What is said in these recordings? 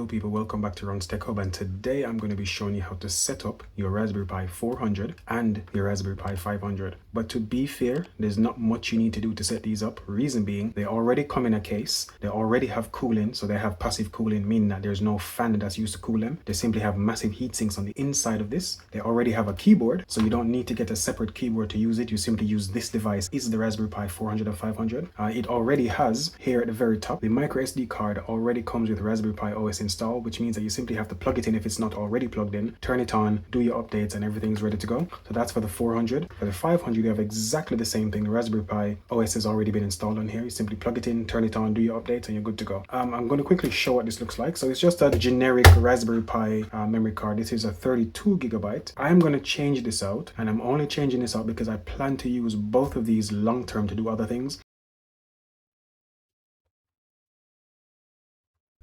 Hello people, welcome back to Ron's Tech Hub, and today I'm going to be showing you how to set up your Raspberry Pi 400 and your Raspberry Pi 500. But to be fair, there's not much you need to do to set these up. Reason being, they already come in a case, they already have cooling, so they have passive cooling, meaning that there's no fan that's used to cool them. They simply have massive heat sinks on the inside of this. They already have a keyboard, so you don't need to get a separate keyboard to use it. You simply use this device. Is the Raspberry Pi 400 and 500. It already has, here at the very top, the micro SD card already comes with Raspberry Pi OS installed, which means that you simply have to plug it in if it's not already plugged in, turn it on, do your updates, and everything's ready to go. So that's for the 400. For the 500, you have exactly the same thing. The Raspberry Pi OS has already been installed on here. You simply plug it in, turn it on, do your updates, and you're good to go. I'm going to quickly show what this looks like. So it's just a generic Raspberry Pi memory card. This is a 32 gigabyte. I'm going to change this out, and I'm only changing this out because I plan to use both of these long term to do other things.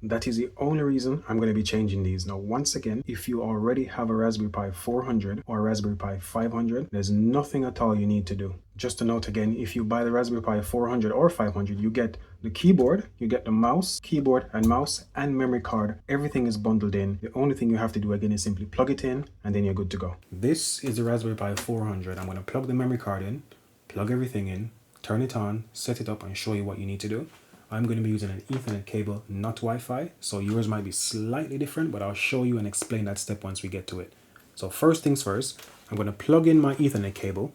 That is the only reason I'm going to be changing these. Now, once again, if you already have a Raspberry Pi 400 or a Raspberry Pi 500, there's nothing at all you need to do. Just to note again, if you buy the Raspberry Pi 400 or 500, you get the keyboard, you get the mouse, keyboard and mouse, and memory card. Everything is bundled in. The only thing you have to do again is simply plug it in, and then you're good to go. This is the Raspberry Pi 400. I'm going to plug the memory card in, plug everything in, turn it on, set it up, and show you what you need to do. I'm going to be using an Ethernet cable, not Wi-Fi, so yours might be slightly different, but I'll show you and explain that step once we get to it. So first things first, I'm going to plug in my Ethernet cable.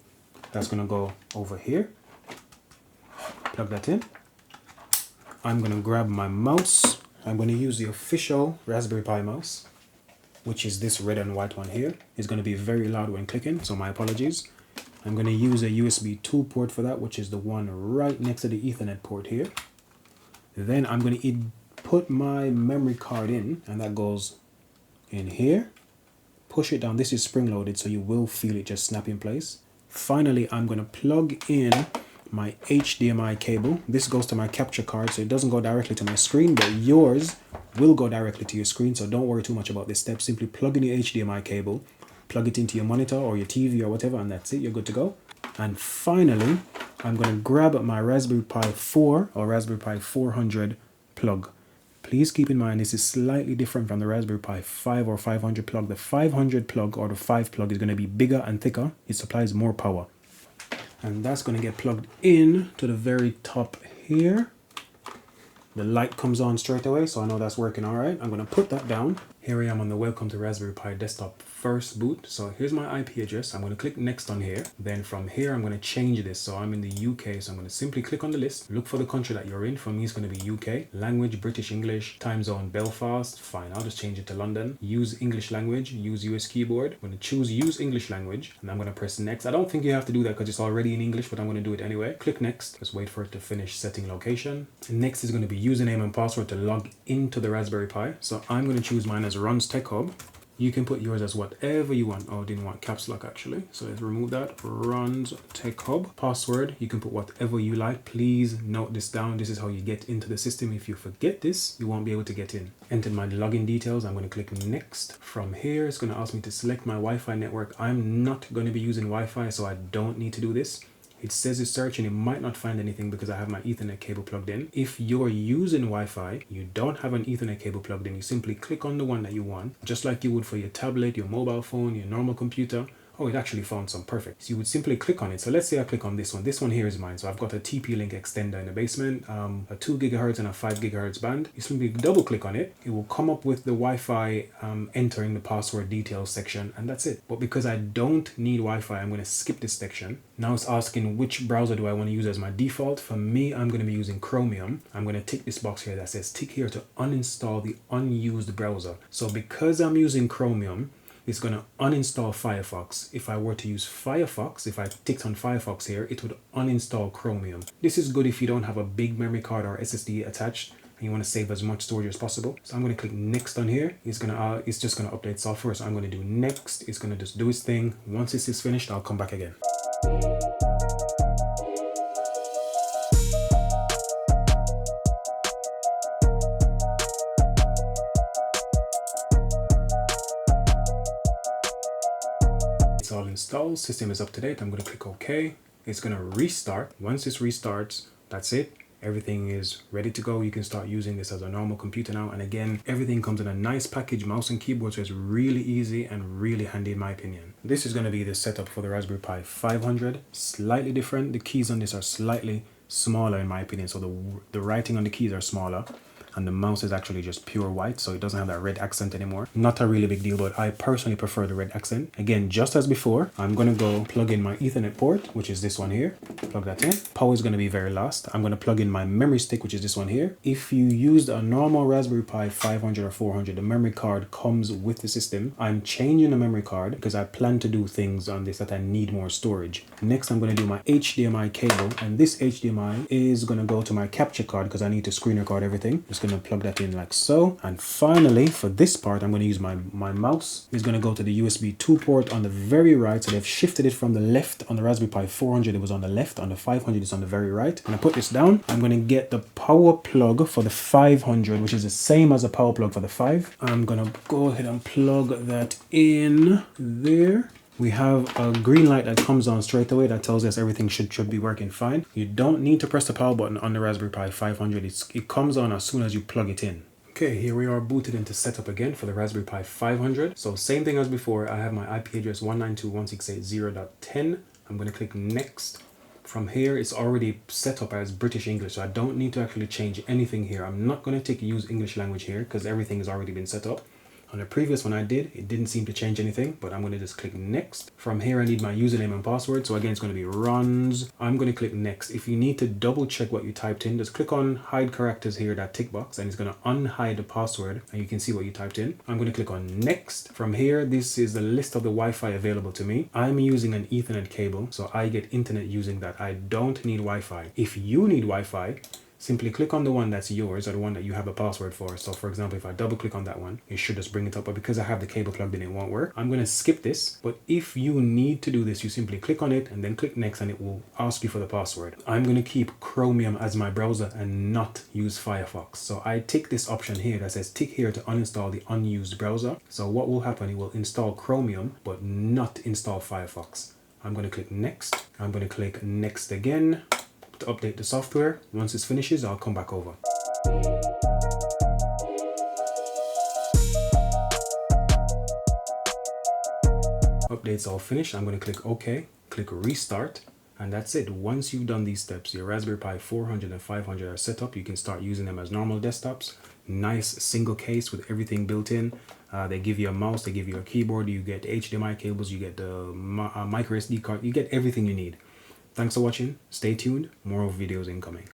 That's going to go over here. Plug that in. I'm going to grab my mouse. I'm going to use the official Raspberry Pi mouse, which is this red and white one here. It's going to be very loud when clicking, so my apologies. I'm going to use a USB 2 port for that, which is the one right next to the Ethernet port here. Then I'm going to put my memory card in, and that goes in here. Push it down. This is spring loaded, so you will feel it just snap in place. Finally, I'm going to plug in my HDMI cable. This goes to my capture card, so it doesn't go directly to my screen, but yours will go directly to your screen, so don't worry too much about this step. Simply plug in your HDMI cable, plug it into your monitor or your TV or whatever, and that's it. You're good to go. And finally, I'm going to grab my Raspberry Pi 4 or Raspberry Pi 400 plug. Please keep in mind this is slightly different from the Raspberry Pi 5 or 500 plug. The 500 plug or the 5 plug is going to be bigger and thicker. It supplies more power. And that's going to get plugged in to the very top here. The light comes on straight away, so I know that's working all right. I'm going to put that down. Here I am on the Welcome to Raspberry Pi desktop first boot. So here's my IP address. I'm going to click next on here. Then from here, I'm going to change this. So I'm in the UK. So I'm going to simply click on the list. Look for the country that you're in. For me, it's going to be UK. Language, British English. Time zone, Belfast. Fine. I'll just change it to London. Use English language. Use US keyboard. I'm going to choose use English language. And I'm going to press next. I don't think you have to do that because it's already in English, but I'm going to do it anyway. Click next. Just wait for it to finish setting location. And next is going to be username and password to log into the Raspberry Pi. So I'm going to choose mine as Ron's Tech Hub. You can put yours as whatever you want. Oh, I didn't want caps lock actually. So let's remove that. Ron's Tech Hub. Password, you can put whatever you like. Please note this down. This is how you get into the system. If you forget this, you won't be able to get in. Entered my login details. I'm going to click next. From here, it's going to ask me to select my Wi-Fi network. I'm not going to be using Wi-Fi, so I don't need to do this. It says it's searching, it might not find anything because I have my Ethernet cable plugged in. If you're using Wi-Fi, you don't have an Ethernet cable plugged in, you simply click on the one that you want, just like you would for your tablet, your mobile phone, your normal computer. Oh, it actually found some. Perfect. So you would simply click on it. So let's say I click on this one. This one here is mine. So I've got a TP-Link extender in the basement, a 2 gigahertz and a 5 gigahertz band. You simply double click on it. It will come up with the Wi-Fi entering the password details section, and that's it. But because I don't need Wi-Fi, I'm going to skip this section. Now it's asking which browser do I want to use as my default. For me, I'm going to be using Chromium. I'm going to tick this box here that says tick here to uninstall the unused browser. So because I'm using Chromium, it's going to uninstall Firefox. If I were to use Firefox, if I ticked on Firefox here, it would uninstall Chromium. This is good if you don't have a big memory card or SSD attached and you want to save as much storage as possible. So I'm going to click next on here. It's just going to update software. So I'm going to do next. It's going to just do its thing. Once this is finished, I'll come back again. It's all installed, system is up to date. I'm going to click OK. It's going to restart. Once this restarts, that's it. Everything is ready to go. You can start using this as a normal computer now. And again, everything comes in a nice package, mouse and keyboard, so it's really easy and really handy in my opinion. This is going to be the setup for the Raspberry Pi 500. Slightly different. The keys on this are slightly smaller in my opinion, so the writing on the keys are smaller. And the mouse is actually just pure white, so it doesn't have that red accent anymore. Not a really big deal, but I personally prefer the red accent. Again, just as before, I'm going to go plug in my Ethernet port, which is this one here. Plug that in. Power is going to be very last. I'm going to plug in my memory stick, which is this one here. If you used a normal Raspberry Pi 500 or 400, the memory card comes with the system. I'm changing the memory card because I plan to do things on this that I need more storage. Next, I'm going to do my HDMI cable, and this HDMI is going to go to my capture card because I need to screen record everything. Just going to plug that in like so. And finally, for this part, I'm going to use my mouse. It's going to go to the USB 2 port on the very right. So they've shifted it from the left. On the Raspberry Pi 400 it was on the left, on the 500 it's on the very right. And I put this down. I'm going to get the power plug for the 500, which is the same as the power plug for the 5. I'm going to go ahead and plug that in there. We have a green light that comes on straight away that tells us everything should be working fine. You don't need to press the power button on the Raspberry Pi 500. It comes on as soon as you plug it in. Okay, here we are booted into setup again for the Raspberry Pi 500. So same thing as before, I have my IP address 192.168.0.10. I'm going to click next. From here, it's already set up as British English, so I don't need to actually change anything here. I'm not going to use English language here because everything has already been set up. On the previous one I did, it didn't seem to change anything, but I'm going to just click next. From here, I need my username and password. So again, it's going to be Rons. I'm going to click next. If you need to double check what you typed in, just click on hide characters here, that tick box, and it's going to unhide the password and you can see what you typed in. I'm going to click on next. From here, this is the list of the Wi-Fi available to me. I'm using an Ethernet cable, so I get internet using that. I don't need Wi-Fi. If you need Wi-Fi, simply click on the one that's yours or the one that you have a password for. So for example, if I double click on that one, it should just bring it up. But because I have the cable plugged in, it won't work. I'm going to skip this. But if you need to do this, you simply click on it and then click next and it will ask you for the password. I'm going to keep Chromium as my browser and not use Firefox. So I tick this option here that says tick here to uninstall the unused browser. So what will happen, it will install Chromium but not install Firefox. I'm going to click next. I'm going to click next again to update the software. Once it finishes, I'll come back over. Update's all finished. I'm going to click OK, click restart, and that's it. Once you've done these steps, your Raspberry Pi 400 and 500 are set up. You can start using them as normal desktops. Nice single case with everything built in. They give you a mouse, they give you a keyboard, you get HDMI cables, you get the micro SD card, you get everything you need. Thanks for watching. Stay tuned. More videos incoming.